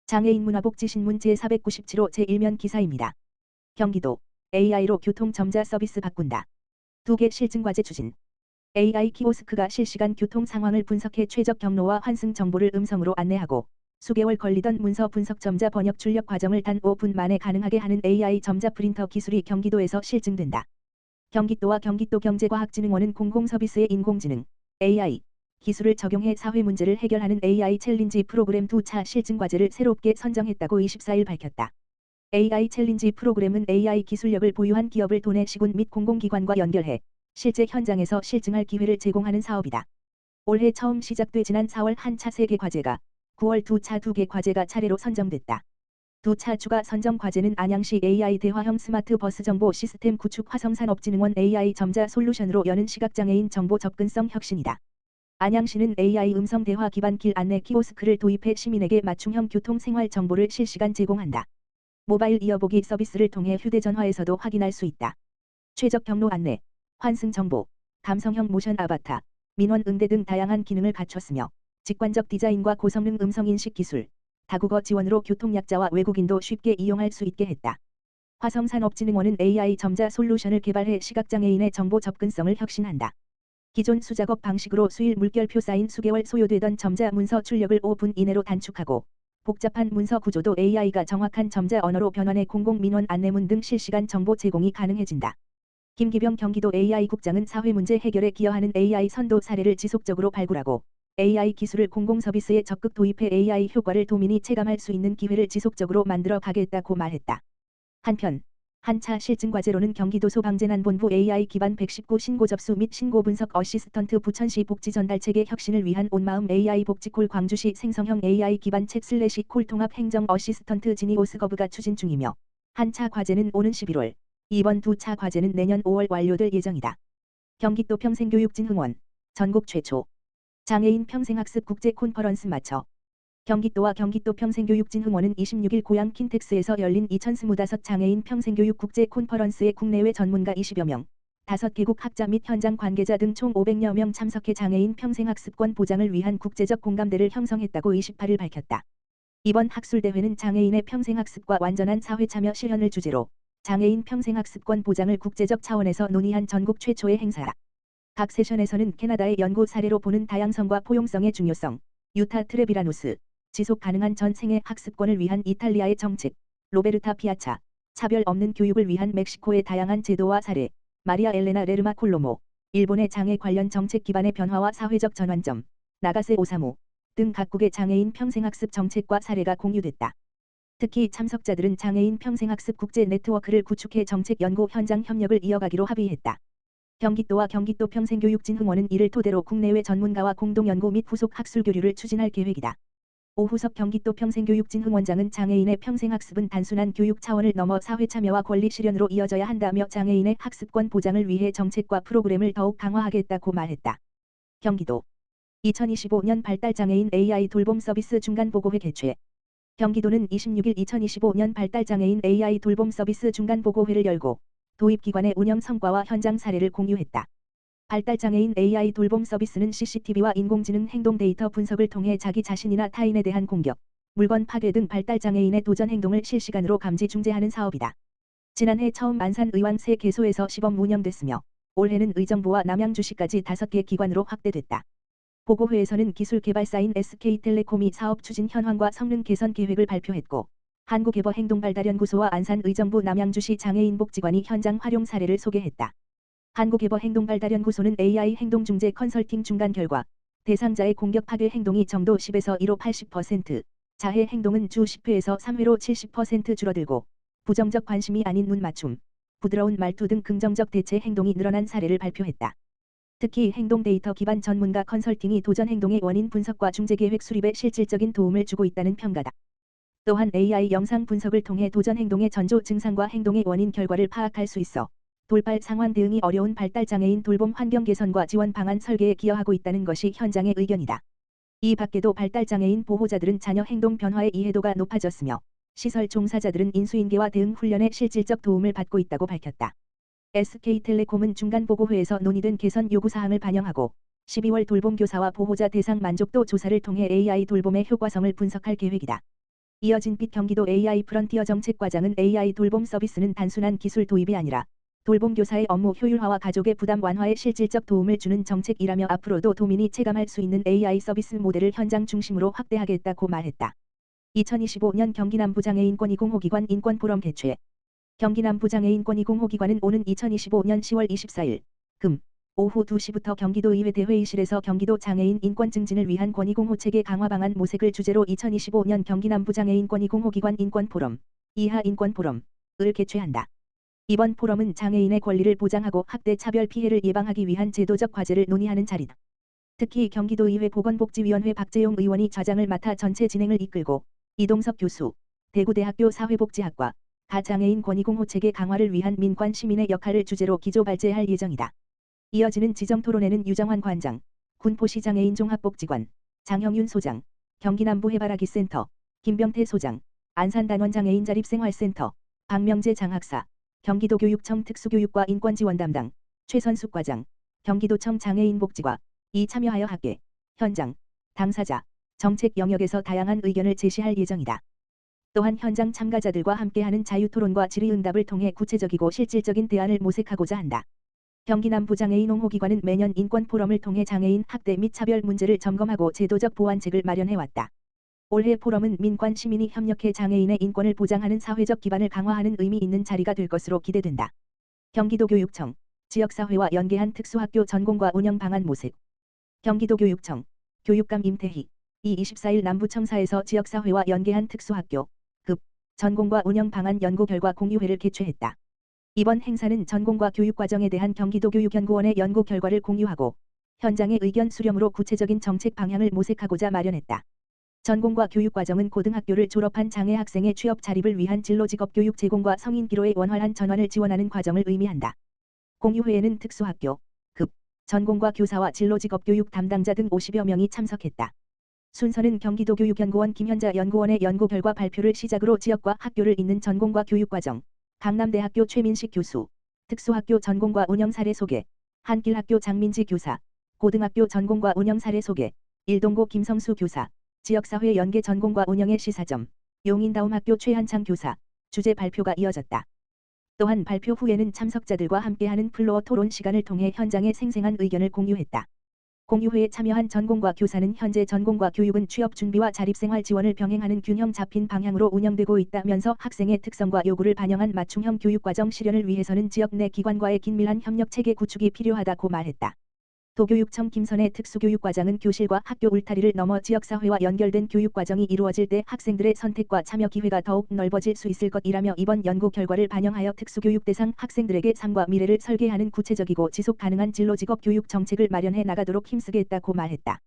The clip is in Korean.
장애인 문화복지신문 제497호 제1면 기사입니다. 경기도 AI로 교통점자 서비스 바꾼다. 2개 실증과제 추진. AI 키오스크가 실시간 교통 상황을 분석해 최적 경로와 환승 정보를 음성으로 안내하고 수개월 걸리던 문서 분석 점자 번역 출력 과정을 단 5분 만에 가능하게 하는 AI 점자 프린터 기술이 경기도에서 실증된다. 경기도와 경기도경제과학진흥원은 공공서비스의 인공지능 AI 기술을 적용해 사회 문제를 해결하는 AI 챌린지 프로그램 2차 실증과제를 새롭게 선정했다고 24일 밝혔다. AI 챌린지 프로그램은 AI 기술력을 보유한 기업을 도내 시군 및 공공기관과 연결해 실제 현장에서 실증할 기회를 제공하는 사업이다. 올해 처음 시작돼 지난 4월 1차 3개 과제가 9월 2차 2개 과제가 차례로 선정됐다. 2차 추가 선정 과제는 안양시 AI 대화형 스마트 버스 정보 시스템 구축 화성산업진흥원 AI 점자 솔루션으로 여는 시각장애인 정보 접근성 혁신이다. 안양시는 AI 음성 대화 기반 길 안내 키오스크를 도입해 시민에게 맞춤형 교통 생활 정보를 실시간 제공한다. 모바일 이어보기 서비스를 통해 휴대전화에서도 확인할 수 있다. 최적 경로 안내, 환승 정보, 감성형 모션 아바타, 민원 응대 등 다양한 기능을 갖췄으며 직관적 디자인과 고성능 음성 인식 기술, 다국어 지원으로 교통약자와 외국인도 쉽게 이용할 수 있게 했다. 화성산업진흥원은 AI 점자 솔루션을 개발해 시각장애인의 정보 접근성을 혁신한다. 기존 수작업 방식으로 수일 물결표 사인 수개월 소요되던 점자 문서 출력을 5분 이내로 단축하고 복잡한 문서 구조도 AI가 정확한 점자 언어로 변환해 공공민원 안내문 등 실시간 정보 제공이 가능해진다. 김기병 경기도 AI국장은 사회문제 해결에 기여하는 AI 선도 사례를 지속적으로 발굴하고 AI 기술을 공공서비스에 적극 도입해 AI 효과를 도민이 체감할 수 있는 기회를 지속적으로 만들어 가겠다고 말했다. 한편 한차 실증과제로는 경기도 소방재난본부 AI 기반 119 신고 접수 및 신고 분석 어시스턴트 부천시 복지전달체계 혁신을 위한 온마음 AI 복지콜 광주시 생성형 AI 기반 챗/콜 통합 행정 어시스턴트 지니오스거브가 추진 중이며 한차 과제는 오는 11월, 이번 2차 과제는 내년 5월 완료될 예정이다. 경기도 평생교육진흥원 전국 최초 장애인 평생학습 국제 콘퍼런스 마쳐 경기도와 경기도 평생교육진흥원은 26일 고양 킨텍스에서 열린 2025 장애인 평생교육 국제 콘퍼런스에 국내외 전문가 20여 명, 5개국 학자 및 현장 관계자 등 총 500여 명 참석해 장애인 평생학습권 보장을 위한 국제적 공감대를 형성했다고 28일 밝혔다. 이번 학술대회는 장애인의 평생학습과 완전한 사회참여 실현을 주제로 장애인 평생학습권 보장을 국제적 차원에서 논의한 전국 최초의 행사다. 각 세션에서는 캐나다의 연구 사례로 보는 다양성과 포용성의 중요성, 유타 트레비라노스, 지속 가능한 전 생애 학습권을 위한 이탈리아의 정책, 로베르타 피아차, 차별 없는 교육을 위한 멕시코의 다양한 제도와 사례, 마리아 엘레나 레르마 콜로모, 일본의 장애 관련 정책 기반의 변화와 사회적 전환점, 나가세 오사무 등 각국의 장애인 평생학습 정책과 사례가 공유됐다. 특히 참석자들은 장애인 평생학습 국제 네트워크를 구축해 정책 연구 현장 협력을 이어가기로 합의했다. 경기도와 경기도 평생교육진흥원은 이를 토대로 국내외 전문가와 공동연구 및 후속 학술 교류를 추진할 계획이다. 오후석 경기도 평생교육진흥원장은 장애인의 평생학습은 단순한 교육 차원을 넘어 사회참여와 권리 실현으로 이어져야 한다며 장애인의 학습권 보장을 위해 정책과 프로그램을 더욱 강화하겠다고 말했다. 경기도 2025년 발달장애인 AI 돌봄 서비스 중간보고회 개최. 경기도는 26일 2025년 발달장애인 AI 돌봄 서비스 중간보고회를 열고 도입기관의 운영 성과와 현장 사례를 공유했다. 발달장애인 AI 돌봄 서비스는 CCTV와 인공지능 행동 데이터 분석을 통해 자기 자신이나 타인에 대한 공격, 물건 파괴 등 발달장애인의 도전 행동을 실시간으로 감지 중재하는 사업이다. 지난해 처음 안산 의왕 세 개소에서 시범 운영됐으며 올해는 의정부와 남양주시까지 5개 기관으로 확대됐다. 보고회에서는 기술개발사인 SK텔레콤이 사업 추진 현황과 성능 개선 계획을 발표했고 한국개버행동발달연구소와 안산의정부 남양주시 장애인복지관이 현장 활용 사례를 소개했다. 한국개버행동발달연구소는 AI 행동중재 컨설팅 중간 결과 대상자의 공격 파괴 행동이 정도 10에서 1호 80%, 자해 행동은 주 10회에서 3회로 70% 줄어들고 부정적 관심이 아닌 눈 맞춤, 부드러운 말투 등 긍정적 대체 행동이 늘어난 사례를 발표했다. 특히 행동 데이터 기반 전문가 컨설팅이 도전 행동의 원인 분석과 중재 계획 수립에 실질적인 도움을 주고 있다는 평가다. 또한 AI 영상 분석을 통해 도전 행동의 전조 증상과 행동의 원인 결과를 파악할 수 있어 돌발 상황 대응이 어려운 발달장애인 돌봄 환경 개선과 지원 방안 설계에 기여하고 있다는 것이 현장의 의견이다. 이 밖에도 발달장애인 보호자들은 자녀 행동 변화의 이해도가 높아졌으며 시설 종사자들은 인수인계와 대응 훈련에 실질적 도움을 받고 있다고 밝혔다. SK텔레콤은 중간보고회에서 논의된 개선 요구사항을 반영하고 12월 돌봄교사와 보호자 대상 만족도 조사를 통해 AI 돌봄의 효과성을 분석할 계획이다. 이어진빛 경기도 AI 프런티어 정책과장은 AI 돌봄 서비스는 단순한 기술 도입이 아니라 돌봄 교사의 업무 효율화와 가족의 부담 완화에 실질적 도움을 주는 정책이라며 앞으로도 도민이 체감할 수 있는 AI 서비스 모델을 현장 중심으로 확대하겠다고 말했다. 2025년 경기 남부장애인권익공호기관 인권포럼 개최. 경기 남부장애인권익공호기관은 오는 2025년 10월 24일 금 오후 2시부터 경기도의회 대회의실에서 경기도 장애인 인권 증진을 위한 권익공호 체계 강화 방안 모색을 주제로 2025년 경기 남부장애인권익공호기관 인권포럼 이하 인권포럼을 개최한다. 이번 포럼은 장애인의 권리를 보장하고 학대 차별 피해를 예방하기 위한 제도적 과제를 논의하는 자리다. 특히 경기도의회 보건복지위원회 박재용 의원이 좌장을 맡아 전체 진행을 이끌고 이동석 교수, 대구대학교 사회복지학과 가장애인 권익공호 체계 강화를 위한 민관 시민의 역할을 주제로 기조 발제할 예정이다. 이어지는 지정 토론회는 유정환 관장, 군포시 장애인 종합복지관, 장형윤 소장, 경기남부 해바라기 센터, 김병태 소장, 안산단원 장애인 자립생활센터, 박명재 장학사, 경기도교육청 특수교육과 인권지원 담당, 최선숙 과장, 경기도청 장애인복지과 이 참여하여 학계, 현장, 당사자, 정책 영역에서 다양한 의견을 제시할 예정이다. 또한 현장 참가자들과 함께하는 자유토론과 질의응답을 통해 구체적이고 실질적인 대안을 모색하고자 한다. 경기 남부장애인 옹호기관은 매년 인권포럼을 통해 장애인 학대 및 차별 문제를 점검하고 제도적 보완책을 마련해왔다. 올해 포럼은 민관 시민이 협력해 장애인의 인권을 보장하는 사회적 기반을 강화하는 의미 있는 자리가 될 것으로 기대된다. 경기도교육청, 지역사회와 연계한 특수학교 전공과 운영 방안 모색. 경기도교육청, 교육감 임태희, 24일 남부청사에서 지역사회와 연계한 특수학교, 급, 전공과 운영 방안 연구 결과 공유회를 개최했다. 이번 행사는 전공과 교육과정에 대한 경기도교육연구원의 연구 결과를 공유하고 현장의 의견 수렴으로 구체적인 정책 방향을 모색하고자 마련했다. 전공과 교육과정은 고등학교를 졸업한 장애 학생의 취업 자립을 위한 진로직업 교육 제공과 성인 기로의 원활한 전환을 지원하는 과정을 의미한다. 공유회에는 특수학교, 급, 전공과 교사와 진로직업 교육 담당자 등 50여 명이 참석했다. 순서는 경기도교육연구원 김현자 연구원의 연구 결과 발표를 시작으로 지역과 학교를 잇는 전공과 교육과정, 강남대학교 최민식 교수, 특수학교 전공과 운영 사례 소개, 한길학교 장민지 교사, 고등학교 전공과 운영 사례 소개, 일동고 김성수 교사, 지역사회 연계 전공과 운영의 시사점, 용인다움학교 최한창 교사, 주제 발표가 이어졌다. 또한 발표 후에는 참석자들과 함께하는 플로어 토론 시간을 통해 현장의 생생한 의견을 공유했다. 공유회에 참여한 전공과 교사는 현재 전공과 교육은 취업 준비와 자립생활 지원을 병행하는 균형 잡힌 방향으로 운영되고 있다면서 학생의 특성과 요구를 반영한 맞춤형 교육과정 실현을 위해서는 지역 내 기관과의 긴밀한 협력 체계 구축이 필요하다고 말했다. 도교육청 김선혜 특수교육과장은 교실과 학교 울타리를 넘어 지역사회와 연결된 교육과정이 이루어질 때 학생들의 선택과 참여 기회가 더욱 넓어질 수 있을 것이라며 이번 연구 결과를 반영하여 특수교육 대상 학생들에게 삶과 미래를 설계하는 구체적이고 지속 가능한 진로직업 교육 정책을 마련해 나가도록 힘쓰겠다고 말했다.